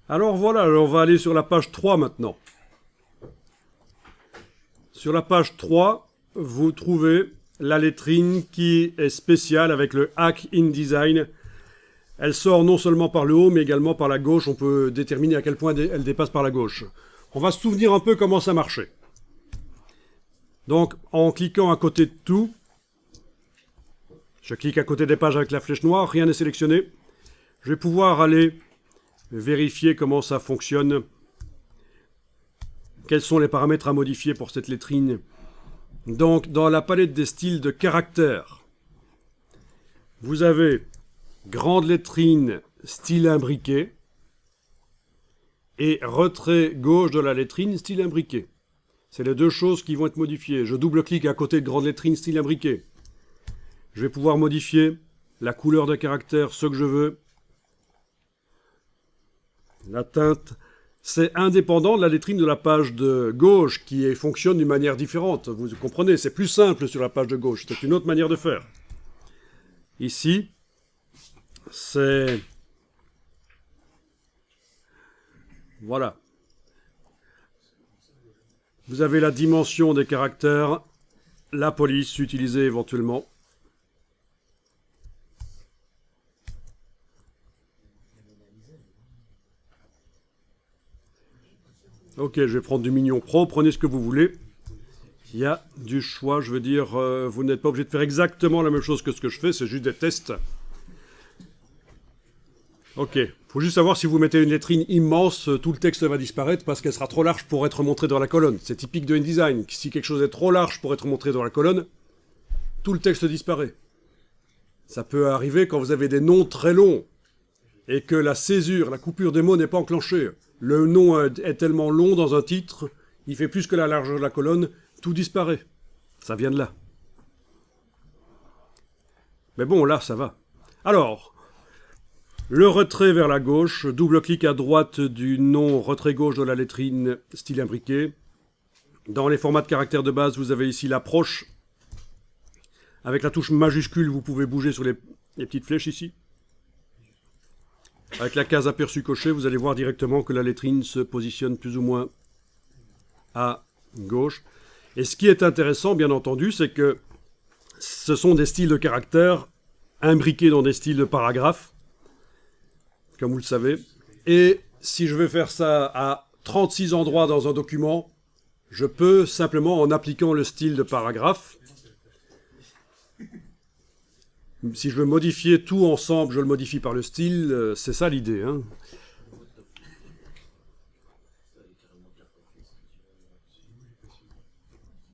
Alors voilà, on va aller sur la page 3 maintenant. Sur la page 3, vous trouvez la lettrine qui est spéciale avec le Hack InDesign. Elle sort non seulement par le haut, mais également par la gauche. On peut déterminer à quel point elle dépasse par la gauche. On va se souvenir un peu comment ça marchait. Donc, en cliquant à côté de tout, je clique à côté des pages avec la flèche noire, rien n'est sélectionné. Je vais pouvoir aller vérifier comment ça fonctionne. Quels sont les paramètres à modifier pour cette lettrine? Donc, dans la palette des styles de caractères, vous avez grande lettrine, style imbriqué, et retrait gauche de la lettrine, style imbriqué. C'est les deux choses qui vont être modifiées. Je double-clique à côté de grande lettrine, style imbriqué. Je vais pouvoir modifier la couleur des caractères, ce que je veux. La teinte, c'est indépendant de la lettrine de la page de gauche qui fonctionne d'une manière différente. Vous comprenez, c'est plus simple sur la page de gauche. C'est une autre manière de faire. Ici, c'est... Voilà. Vous avez la dimension des caractères, la police utilisée éventuellement. Ok, je vais prendre du Mignon Pro, prenez ce que vous voulez. Il y a du choix, je veux dire, vous n'êtes pas obligé de faire exactement la même chose que ce que je fais, c'est juste des tests. Ok, il faut juste savoir si vous mettez une lettrine immense, tout le texte va disparaître parce qu'elle sera trop large pour être montrée dans la colonne. C'est typique de InDesign. Si quelque chose est trop large pour être montré dans la colonne, tout le texte disparaît. Ça peut arriver quand vous avez des noms très longs et que la césure, la coupure des mots n'est pas enclenchée. Le nom est tellement long dans un titre, il fait plus que la largeur de la colonne, tout disparaît. Ça vient de là. Mais bon, là, ça va. Alors, le retrait vers la gauche, double-clic à droite du nom retrait gauche de la lettrine style imbriqué. Dans les formats de caractères de base, vous avez ici l'approche. Avec la touche majuscule, vous pouvez bouger sur les petites flèches ici. Avec la case aperçu coché, vous allez voir directement que la lettrine se positionne plus ou moins à gauche. Et ce qui est intéressant, bien entendu, c'est que ce sont des styles de caractères imbriqués dans des styles de paragraphes, comme vous le savez. Et si je veux faire ça à 36 endroits dans un document, je peux simplement, en appliquant le style de paragraphe, si je veux modifier tout ensemble, je le modifie par le style, c'est ça l'idée, hein.